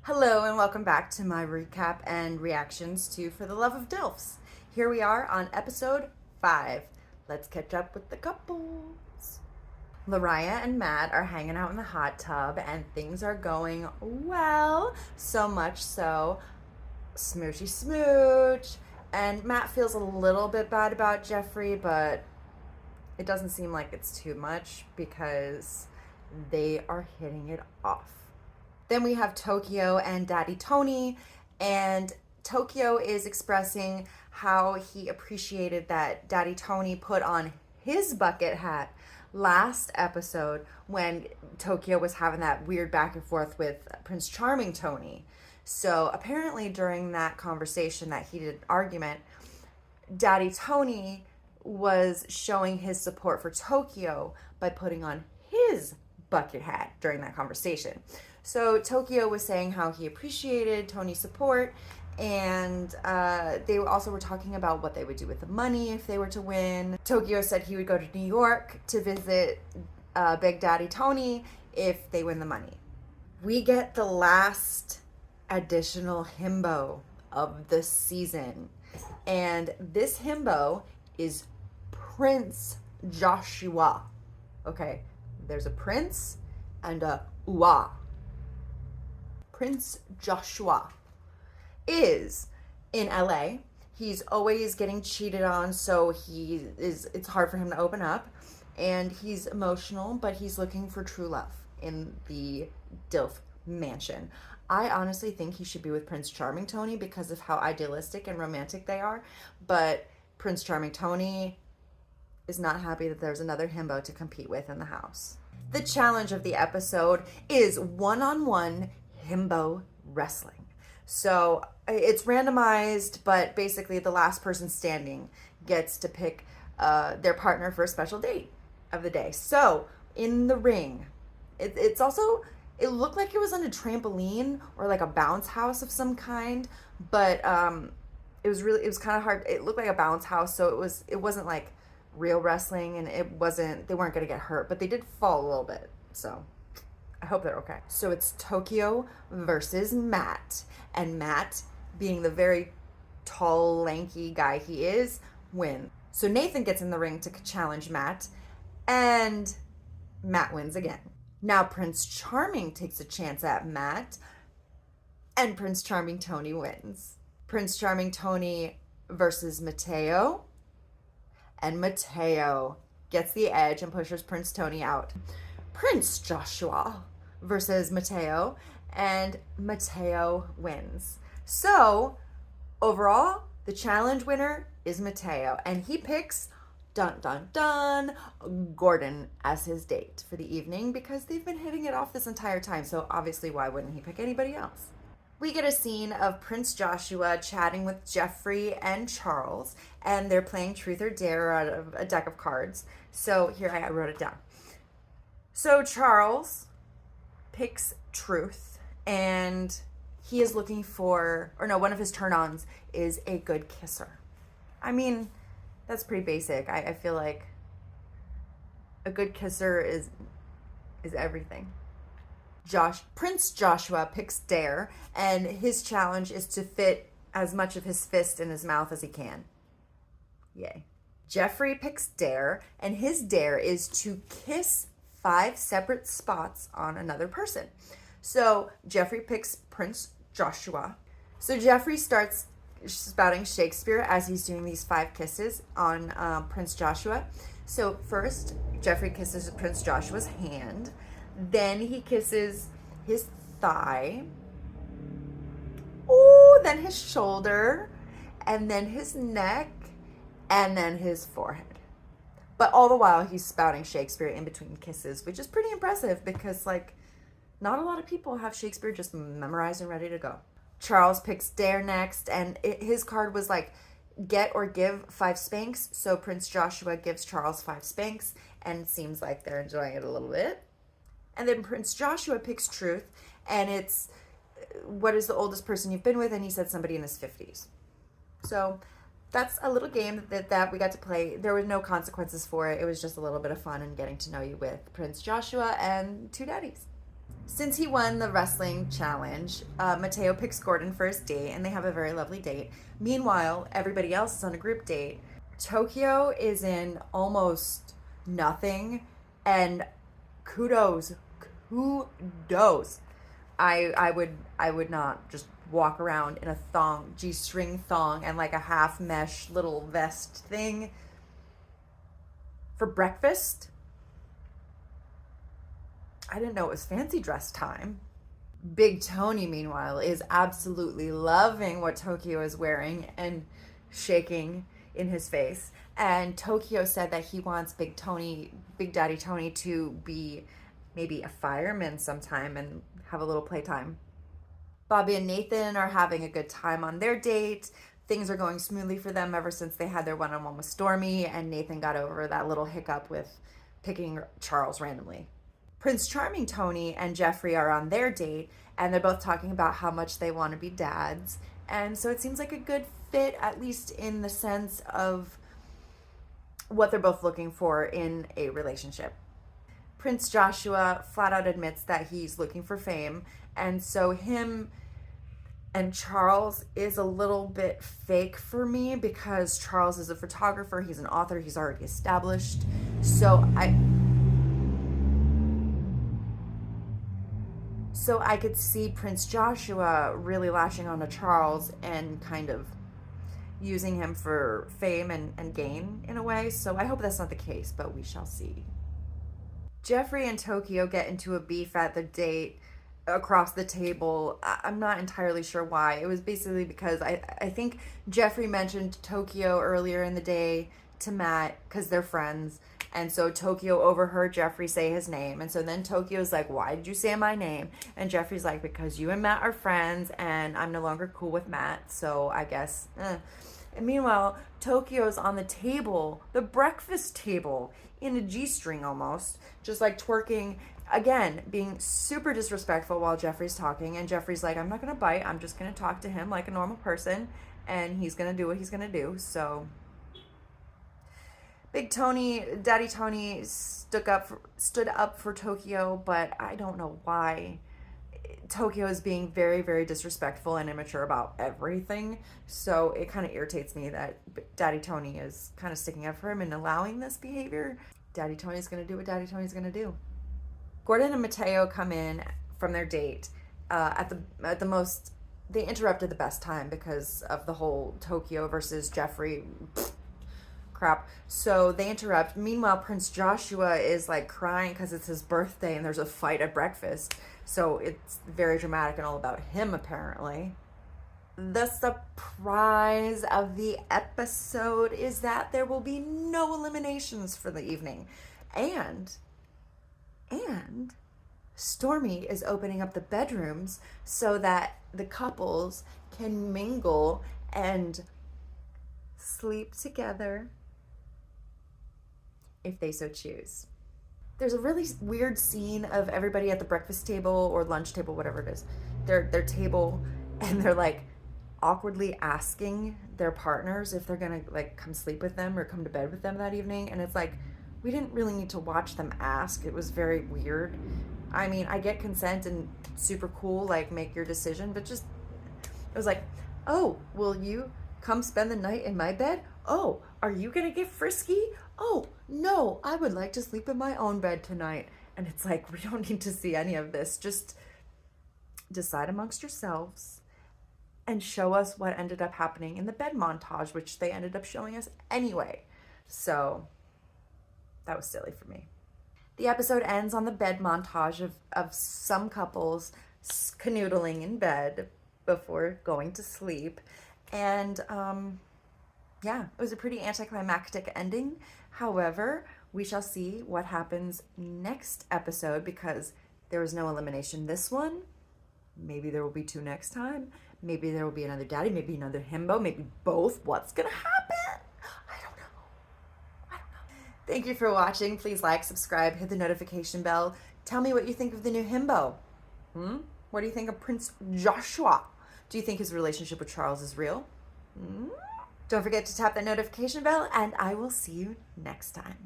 Hello and welcome back to my recap and reactions to For the Love of DILFs. Here we are on episode 5. Let's catch up with the couples. Lariah and Matt are hanging out in the hot tub and things are going well. So much so, smoochy smooch. And Matt feels a little bit bad about Jeffrey, but it doesn't seem like it's too much because they are hitting it off. Then we have Tokyo and Daddy Tony, and Tokyo is expressing how he appreciated that Daddy Tony put on his bucket hat last episode when Tokyo was having that weird back and forth with Prince Charming Tony. So apparently during that conversation, that heated argument, Daddy Tony was showing his support for Tokyo by putting on his bucket hat during that conversation. So Tokyo was saying how he appreciated Tony's support, and they also were talking about what they would do with the money if they were to win. Tokyo said he would go to New York to visit Big Daddy Tony if they win the money. We get the last additional himbo of the season, and this himbo is Prince Joshua. Okay, there's a prince and a Ua. Prince Joshua is in LA. He's always getting cheated on, so it's hard for him to open up. And he's emotional, but he's looking for true love in the DILF mansion. I honestly think he should be with Prince Charming Tony because of how idealistic and romantic they are. But Prince Charming Tony is not happy that there's another himbo to compete with in the house. The challenge of the episode is one-on-one himbo wrestling. So it's randomized, but basically the last person standing gets to pick their partner for a special date of the day. So in the ring, it looked like it was on a trampoline or like a bounce house of some kind, but it was kind of hard. It looked like a bounce house, so it wasn't like real wrestling, and they weren't gonna get hurt, but they did fall a little bit, so I hope they're okay. So it's Tokyo versus Matt, and Matt, being the very tall, lanky guy he is, wins. So Nathan gets in the ring to challenge Matt, and Matt wins again. Now Prince Charming takes a chance at Matt, and Prince Charming Tony wins. Prince Charming Tony versus Mateo, and Mateo gets the edge and pushes Prince Tony out. Prince Joshua versus Mateo, and Mateo wins. So overall, the challenge winner is Mateo, and he picks, dun dun dun, Gordon as his date for the evening because they've been hitting it off this entire time, so obviously why wouldn't he pick anybody else? We get a scene of Prince Joshua chatting with Jeffrey and Charles, and they're playing Truth or Dare out of a deck of cards. So here, I wrote it down. So Charles picks Truth, and he is looking for, one of his turn-ons is a good kisser. I mean, that's pretty basic. I feel like a good kisser is everything. Prince Joshua picks Dare, and his challenge is to fit as much of his fist in his mouth as he can. Yay. Jeffrey picks Dare, and his dare is to kiss 5 separate spots on another person. So Jeffrey picks Prince Joshua. So Jeffrey starts spouting Shakespeare as he's doing these 5 kisses on Prince Joshua. So first, Jeffrey kisses Prince Joshua's hand. Then he kisses his thigh. Oh, then his shoulder. And then his neck. And then his forehead. But all the while, he's spouting Shakespeare in between kisses, which is pretty impressive because, not a lot of people have Shakespeare just memorized and ready to go. Charles picks Dare next, and his card was get or give 5 spanks. So Prince Joshua gives Charles 5 spanks, and it seems like they're enjoying it a little bit. And then Prince Joshua picks Truth, and it's, what is the oldest person you've been with? And he said somebody in his 50s. So that's a little game that we got to play. There were no consequences for it. It was just a little bit of fun and getting to know you with Prince Joshua and 2 daddies. Since he won the wrestling challenge, Mateo picks Gordon for his date, and they have a very lovely date. Meanwhile, everybody else is on a group date. Tokyo is in almost nothing, and kudos, kudos. I would not just walk around in a thong, G-string thong, and like a half mesh little vest thing for breakfast. I didn't know it was fancy dress time. Big Tony, meanwhile, is absolutely loving what Tokyo is wearing and shaking in his face. And Tokyo said that he wants Big Daddy Tony, to be maybe a fireman sometime and have a little playtime. Bobby and Nathan are having a good time on their date. Things are going smoothly for them ever since they had their one-on-one with Stormy, and Nathan got over that little hiccup with picking Charles randomly. Prince Charming Tony and Jeffrey are on their date, and they're both talking about how much they want to be dads. And so it seems like a good fit, at least in the sense of what they're both looking for in a relationship. Prince Joshua flat out admits that he's looking for fame, and so him and Charles is a little bit fake for me, because Charles is a photographer, he's an author, he's already established. So I could see Prince Joshua really lashing onto Charles and kind of using him for fame and gain in a way. So I hope that's not the case, but we shall see. Jeffrey and Tokyo get into a beef at the date across the table. I'm not entirely sure why. It was basically because I think Jeffrey mentioned Tokyo earlier in the day to Matt because they're friends. And so Tokyo overheard Jeffrey say his name. And so then Tokyo's like, why did you say my name? And Jeffrey's like, because you and Matt are friends and I'm no longer cool with Matt. So I guess, And meanwhile, Tokyo's on the table, the breakfast table, in a G-string almost, just like twerking, again, being super disrespectful while Jeffrey's talking. And Jeffrey's like, I'm not going to bite. I'm just going to talk to him like a normal person. And he's going to do what he's going to do. So Big Tony, Daddy Tony stood up for Tokyo, but I don't know why. Tokyo is being very, very disrespectful and immature about everything. So it kind of irritates me that Daddy Tony is kind of sticking up for him and allowing this behavior. Daddy Tony's going to do what Daddy Tony's going to do. Gordon and Mateo come in from their date at the most. They interrupted the best time because of the whole Tokyo versus Jeffrey crap. So they interrupt. Meanwhile, Prince Joshua is like crying because it's his birthday and there's a fight at breakfast. So it's very dramatic and all about him, apparently. The surprise of the episode is that there will be no eliminations for the evening. And Stormy is opening up the bedrooms so that the couples can mingle and sleep together if they so choose. There's a really weird scene of everybody at the breakfast table or lunch table, whatever it is, their table, and they're like awkwardly asking their partners if they're gonna like come sleep with them or come to bed with them that evening. And it's like, we didn't really need to watch them ask. It was very weird. I mean, I get consent and super cool, like make your decision, but just, it was like, oh, will you come spend the night in my bed? Oh, are you gonna get frisky? Oh, no, I would like to sleep in my own bed tonight. And it's like, we don't need to see any of this. Just decide amongst yourselves and show us what ended up happening in the bed montage, which they ended up showing us anyway. So that was silly for me. The episode ends on the bed montage of some couples canoodling in bed before going to sleep. And yeah, it was a pretty anticlimactic ending. However, we shall see what happens next episode because there was no elimination this one. Maybe there will be two next time. Maybe there will be another daddy, maybe another himbo, maybe both. What's going to happen? I don't know. Thank you for watching. Please like, subscribe, hit the notification bell. Tell me what you think of the new himbo. What do you think of Prince Joshua? Do you think his relationship with Charles is real? Don't forget to tap that notification bell, and I will see you next time.